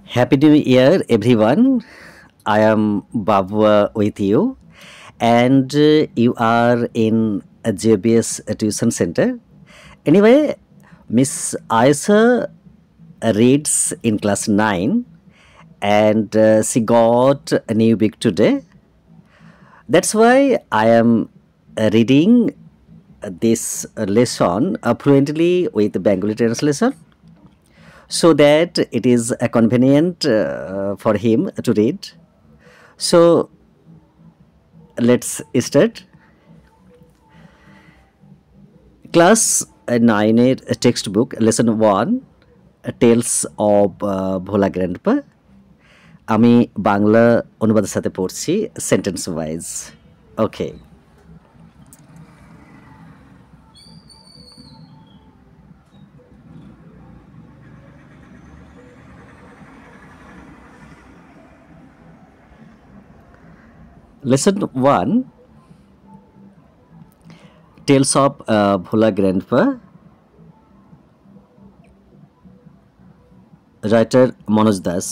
Happy New Year, everyone. I am Babua with you, and you are in a JBS tuition center. Anyway, Miss Aisa reads in class 9, and she got a new book today. That's why I am reading this lesson fluently with the Bengali translation so that it is convenient for him to read. So let's start. Class 9 এর textbook lesson 1 tales of Bhola grandpa আমি বাংলা অনুবাদের সাথে পড়ছি sentence wise okay lesson 1 Tales of Bhola Grandpa, writer Manoj Das.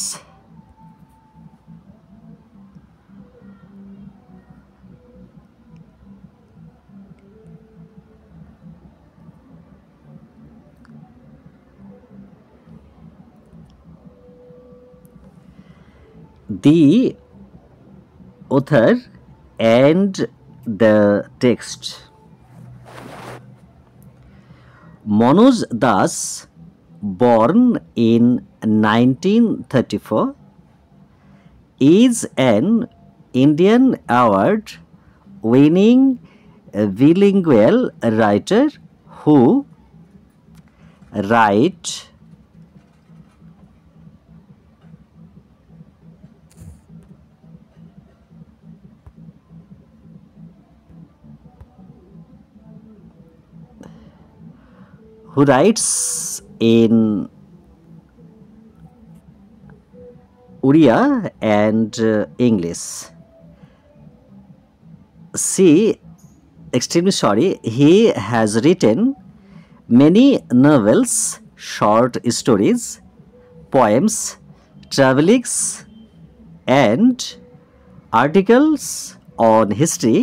The author and the text. Manoj Das, born in 1934, is an Indian award-winning bilingual writer who write in Oriya and English. He has written many novels, short stories, poems, travelings, and articles on history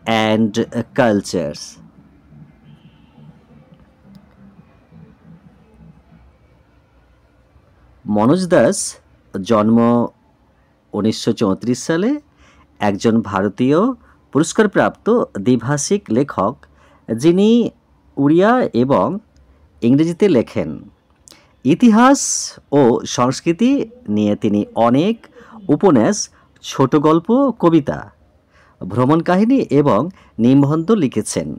and cultures. Manoj Das জন্ম 1934 সালে একজন ভারতীয় পুরস্কারপ্রাপ্ত দ্বিভাষিক লেখক যিনি উড়িয়া এবং ইংরেজিতে লেখেন ইতিহাস ও সংস্কৃতি নিয়ে তিনি অনেক উপন্যাস ছোট গল্প কবিতা ভ্রমণ কাহিনী এবং নিবন্ধ লিখেছেন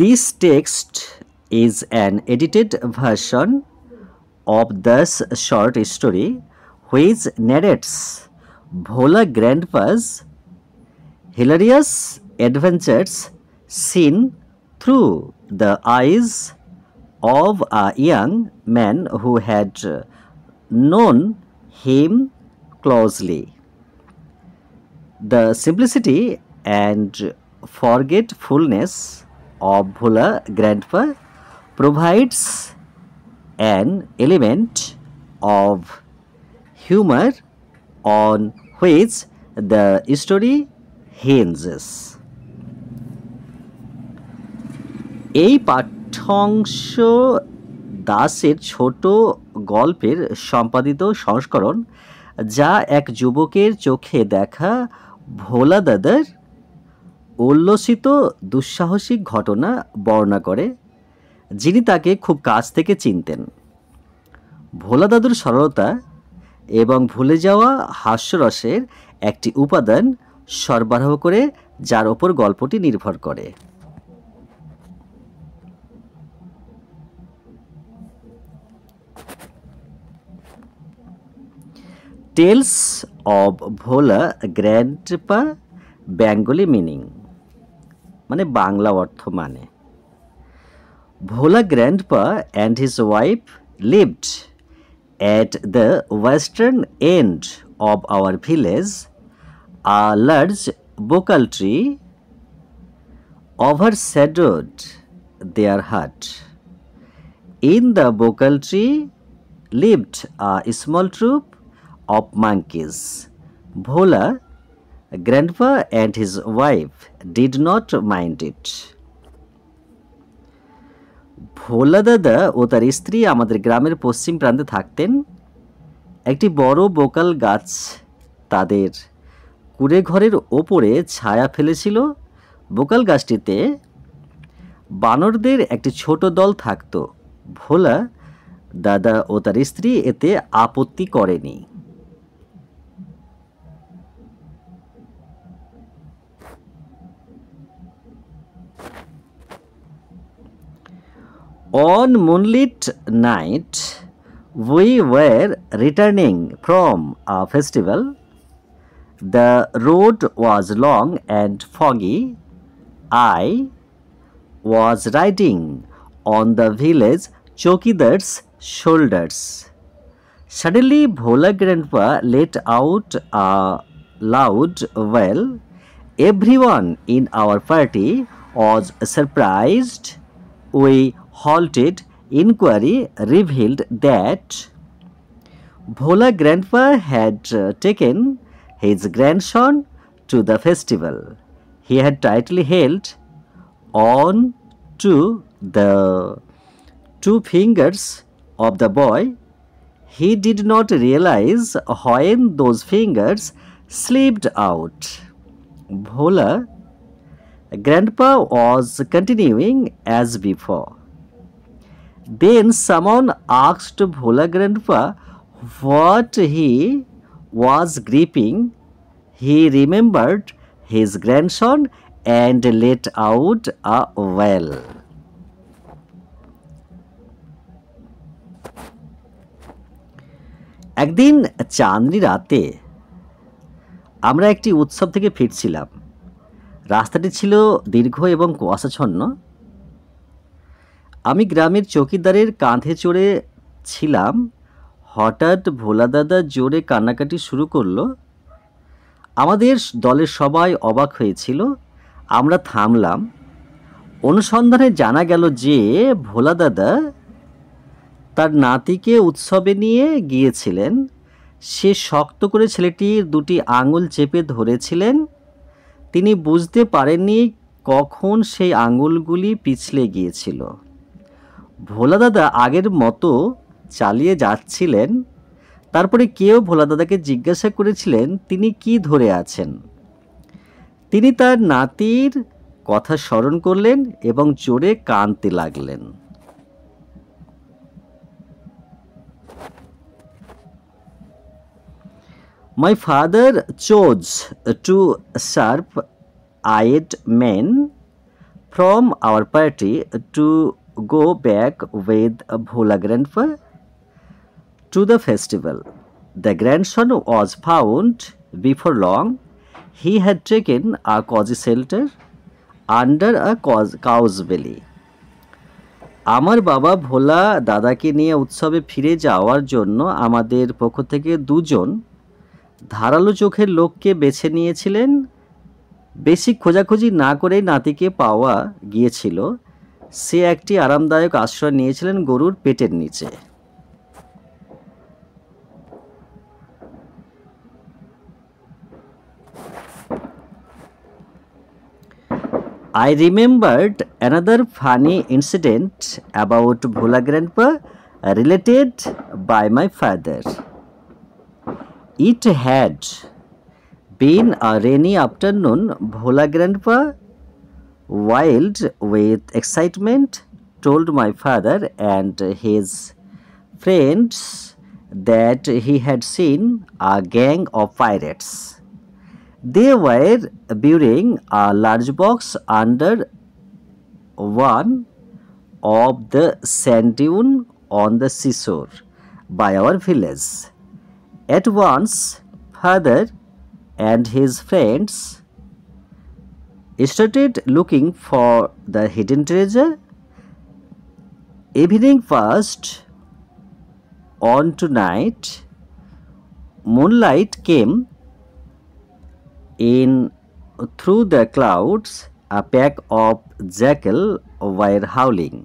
This text is an edited version of this short story which narrates Bhola Grandpa's hilarious adventures seen through the eyes of a young man who had known him closely. The simplicity and forgetfulness of Bhola Grandpa provides an element of humor on which the story hinges. এই পাঠ্যাংশ দাসের ছোট গল্পের সম্পাদিত সংস্করণ যা এক যুবকের চোখে দেখা ভোলা দাদার উল্লসিত দুঃসাহসিক ঘটনা বর্ণনা করে যিনি তাকে খুব কাছ থেকে চিনতেন ভোলা দাদুর সরলতা এবং ভুলে যাওয়া হাস্যরসের একটি উপাদান সরবরাহ করে যার ওপর গল্পটি নির্ভর করে Tales of Bhola Grandpa Bengali meaning মানে বাংলা অর্থ মানে Bhola Grandpa and his wife lived at the western end of our village. A large bokal tree overshadowed their hut. In the vocal tree lived a small troop of monkeys. Bhola, grandpa, and his wife did not mind it. ভোলা দাদা ও তার স্ত্রী আমাদের গ্রামের পশ্চিম প্রান্তে থাকতেন। একটি বড় vocal গাছ তাদের কুঁড়ে ঘরের ওপরে ছায়া ফেলেছিল। বোকাল গাছটিতে বানরদের একটি ছোট দল থাকত। ভোলা দাদা ও তার স্ত্রী এতে আপত্তি করেনি। On moonlit night, we were returning from a festival. The road was long and foggy. I was riding on the village Chokidar's shoulders. Suddenly, Bhola grandpa let out a loud wail. Everyone in our party was surprised. We halted. Inquiry revealed that Bhola grandpa had taken his grandson to the festival. He had tightly held on to the two fingers of the boy. He did not realize when those fingers slipped out. Bhola grandpa was continuing as before. Then someone asked Bhola grandpa what he was gripping. He remembered his grandson and let out a wail. একদিন চাঁদনি রাতে আমরা একটি উৎসব থেকে ফিরছিলাম। রাস্তাটি ছিল দীর্ঘ এবং কুয়াশাচ্ছন্ন। আমি গ্রামের চৌকিদারের কাঁধে চড়ে ছিলাম। হঠাৎ ভোলা দাদা জোরে কান্নাকাটি শুরু করলো। আমাদের দলের সবাই অবাক হয়েছিল। আমরা থামলাম। অনুসন্ধানে জানা গেল যে ভোলা দাদা তার নাতিকে উৎসবে নিয়ে গিয়েছিলেন। সে শক্ত করে ছেলেটির দুটি আঙুল চেপে ধরেছিলেন। তিনি বুঝতে পারেননি কখন সেই আঙুলগুলি পিছলে গিয়েছিল। ভোলা দাদা আগের মতো চালিয়ে যাচ্ছিলেন। তারপরে কেউ ভোলা দাদাকে জিজ্ঞাসা করেছিলেন তিনি কি ধরে আছেন। তিনি তার নাতির কথা স্মরণ করলেন এবং জোরে কাঁদতে লাগলেন। My father chose two sharp-eyed men from our party to go back with Bhola grandpa to the festival. The grandson was found before long. He had taken a cozy shelter under a cow's belly. আমার বাবা ভোলা দাদাকে নিয়ে উৎসবে ফিরে যাওয়ার জন্য আমাদের পক্ষ থেকে দুজন ধারালো চোখের লোককে বেছে নিয়েছিলেন। বেশি খোঁজাখুঁজি না করেই নাতিকে পাওয়া গিয়েছিল। সে একটি আরামদায়ক আশ্রয় নিয়েছিলেন গরুর পেটের নিচে। I remembered another funny incident about Bhola grandpa related by my father. It had been a rainy afternoon. Bhola grandpa, wild with excitement, told my father and his friends that he had seen a gang of pirates. They were burying a large box under one of the sand dunes on the seashore by our village. At once, father and his friends started looking for the hidden treasure. Evening passed on to night. Moonlight came in through the clouds. a pack of jackals were howling.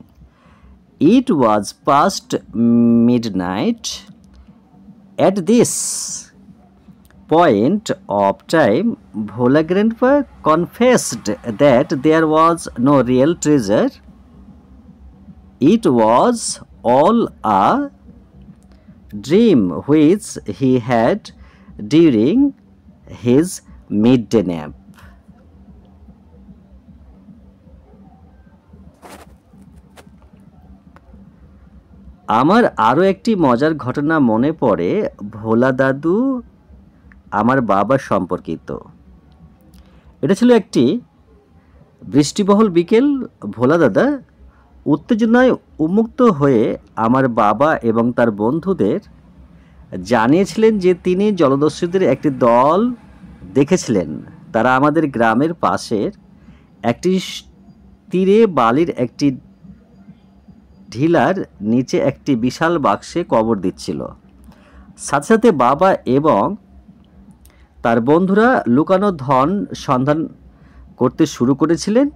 It was past midnight. At this point of time, Bhola Grandpa confessed that there was no real treasure. It was all a dream which he had during his midday nap. আমার আরও একটি মজার ঘটনা মনে পড়ে ভোলা দাদু আমার বাবা সম্পর্কিত। এটা ছিল একটি বৃষ্টিবহুল বিকেল। ভোলা দাদা উত্তেজনায় উন্মুক্ত হয়ে আমার বাবা এবং তার বন্ধুদের জানিয়েছিলেন যে তিনি জলদস্যুদের একটি দল দেখেছিলেন। তারা আমাদের গ্রামের পাশের একটি তীরে বালির একটি ঢিলার নিচে একটি বিশাল বাক্সে কবর দিচ্ছিল। সাথে সাথে বাবা এবং তার বন্ধুরা লুকানো ধন সন্ধান করতে শুরু করেছিলেন।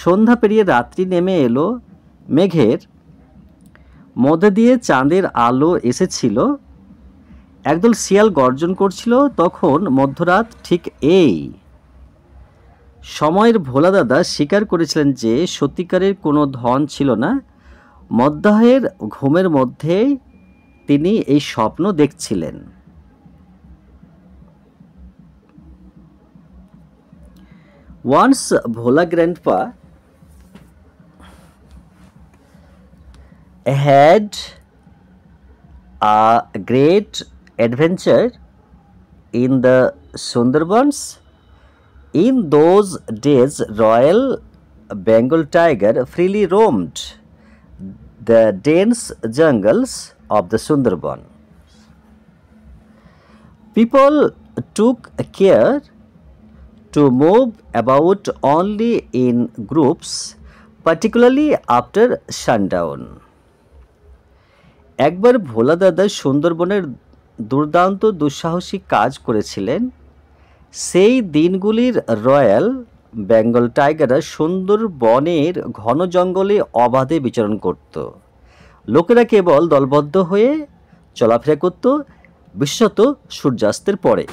সন্ধ্যা পেরিয়ে রাত্রি নেমে এলো। মেঘের মধ্যে দিয়ে চাঁদের আলো এসেছিল। একদল শিয়াল গর্জন করছিল। তখন মধ্যরাত। ঠিক এই সময়ের ভোলা দাদা স্বীকার করেছিলেন যে সত্যিকারের কোনো ধন ছিল না। মধ্যাহ্নের ঘুমের মধ্যেই তিনি এই স্বপ্ন দেখছিলেন। Once Bhola Grandpa had a great adventure in the Sundarbans. In those days, Royal Bengal tiger freely roamed the dense jungles of the Sundarban. People took care to move about only in groups, particularly after sundown. একবার ভোলা দাদা সুন্দরবনের দুর্দান্ত দুঃসাহসিক কাজ করেছিলেন। সেই দিনগুলির royal Bengal টাইগাররা সুন্দরবনের ঘন জঙ্গলে অবাধে বিচরণ করত। লোকেরা কেবল দলবদ্ধ হয়ে চলাফেরা করত, বিশেষত সূর্যাস্তের পরে।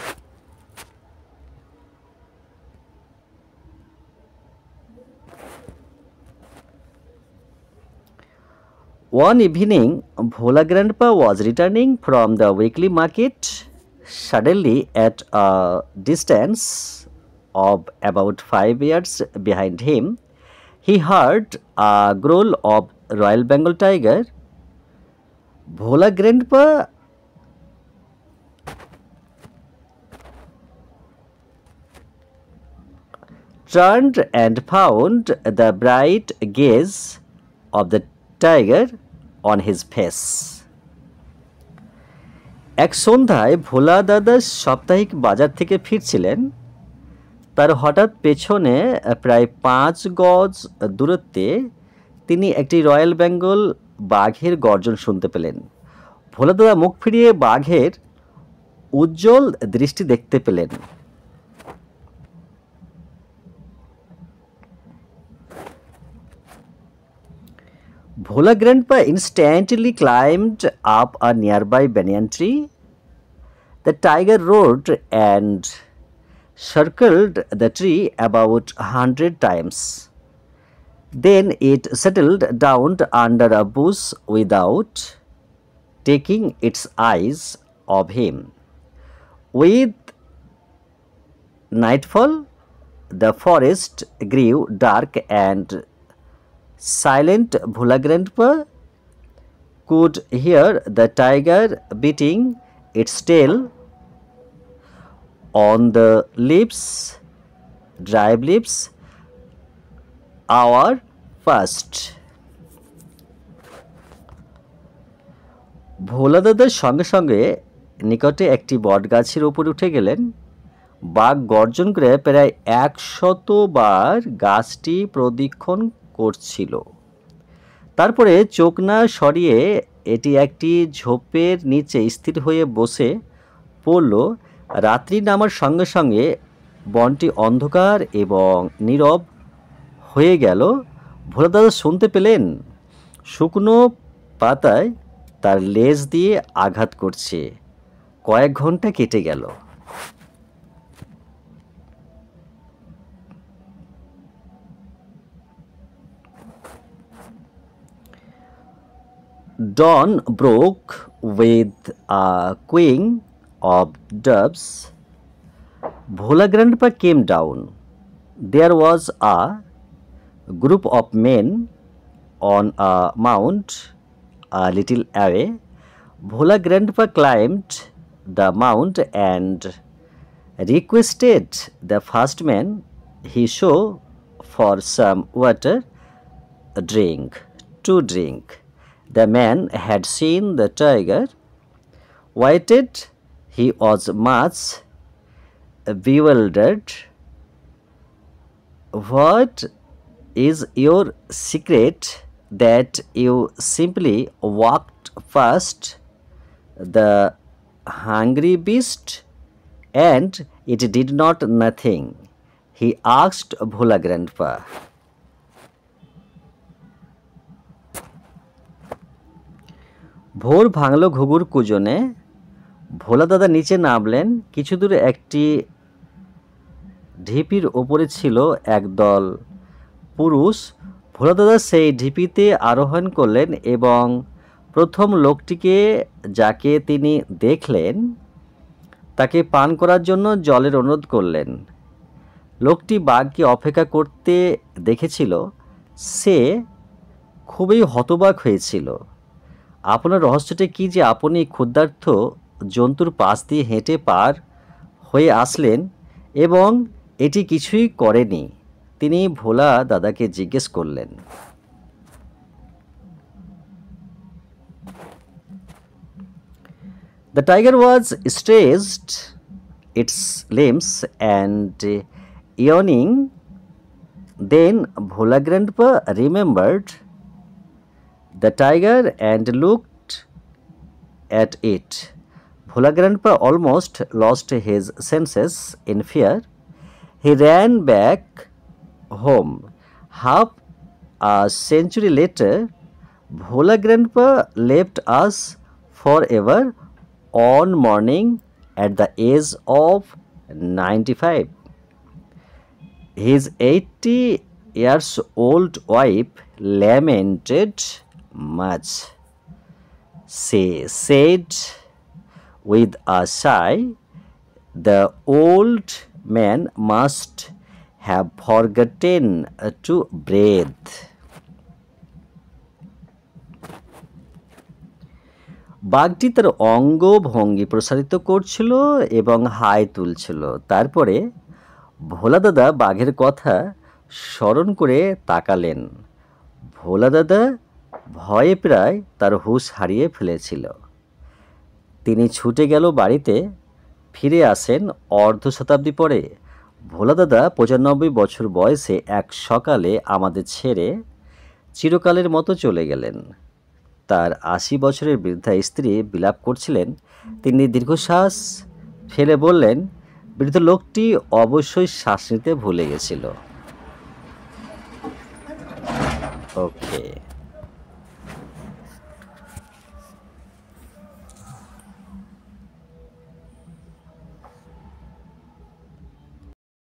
One evening, Bhola Grandpa was returning from the weekly market. Suddenly, at a distance of about 5 yards behind him, he heard a growl of Royal Bengal tiger. Bhola Grandpa turned and found the bright gaze of the tiger on his face. এক সন্ধ্যায় ভোলা দাদা সাপ্তাহিক বাজার থেকে ফিরছিলেন। তার হঠাৎ পেছনে প্রায় 5 গজ দূরত্বে তিনি একটি রয়্যাল বেঙ্গল বাঘের গর্জন শুনতে পেলেন। ভোলা দাদা মুখ ফিরিয়ে বাঘের উজ্জ্বল দৃষ্টি দেখতে পেলেন। Bhola Grandpa instantly climbed up a nearby banyan tree. The tiger roared and circled the tree about 100 times. Then it settled down under a bush without taking its eyes off him. With nightfall, the forest grew dark and silent. Bhola Grandpa could hear the tiger beating its tail on the leaves, dry leaves, hour past. ভোলা দাদার সঙ্গে সঙ্গে নিকটে একটি বটগাছের উপর উঠে গেলেন। বাঘ গর্জন করে প্রায় 100 বার গাছটি প্রদক্ষিণ করছিল। তারপরে চোখ না সরিয়ে এটি একটি ঝোপের নিচে স্থির হয়ে বসে পড়ল। রাত্রি নামার সঙ্গে সঙ্গে বনটি অন্ধকার এবং নীরব হয়ে গেল ভোলা দাদা শুনতে পেলেন শুকনো পাতায় তার লেজ দিয়ে আঘাত করছে। কয়েক ঘন্টা কেটে গেল। Dawn broke with a cooing of doves. Bhola Grandpa came down. There was a group of men on a mount a little away. Bhola Grandpa climbed the mount and requested the first man he saw for some water to drink. The man had seen the tiger, waited. He was much bewildered. What is your secret that you simply walked past the hungry beast and it did not nothing? He asked Bhola Grandpa. ভোর ভাঙল ঘুঘুর কুজনে। ভোলা দাদা নিচে নামলেন। কিছু দূরে একটি ঢিপির ওপরে ছিল একদল পুরুষ। ভোলা দাদা সেই ঢিপিতে আরোহণ করলেন এবং প্রথম লোকটিকে যাকে তিনি দেখলেন তাকে পান করার জন্য জলের অনুরোধ করলেন। লোকটি বাঘকে অপেক্ষা করতে দেখেছিল। সে খুবই হতবাক হয়েছিল। আপনার রহস্যটি কি যে আপনি ক্ষুধার্ত জন্তুর পাশ দিয়ে হেঁটে পার হয়ে আসলেন এবং এটি কিছুই করেনি? তিনি ভোলা দাদাকে জিজ্ঞেস করলেন। The tiger was stretched its limbs and yawning. Then Bhola Grandpa remembered the tiger and looked at it. Bhola Grandpa almost lost his senses in fear. He ran back home. Half a century later, Bhola Grandpa left us forever one morning at the age of 95. His 80 years old wife lamented much. She said with a sigh, the old man must have forgotten to breathe. বাঘটি তার অঙ্গভঙ্গি প্রসারিত করছিল এবং high তুলছিল। তারপরে ভোলা দাদা বাঘের কথা স্মরণ করে তাকালেন। ভোলা দাদা ভয়ে প্রায় তার হুঁশ হারিয়ে ফেলেছিল। তিনি ছুটে গেল বাড়িতে। ফিরে আসেন অর্ধ শতাব্দী পরে। ভোলা দাদা 95 বছর বয়সে এক সকালে আমাদের ছেড়ে চিরকালের মতো চলে গেলেন। তার 80 বছরের বৃদ্ধা স্ত্রী বিলাপ করছিলেন। তিনি দীর্ঘশ্বাস ফেলে বললেন, বৃদ্ধ লোকটি অবশ্যই শ্বাস নিতে ভুলে গেছিল। ওকে।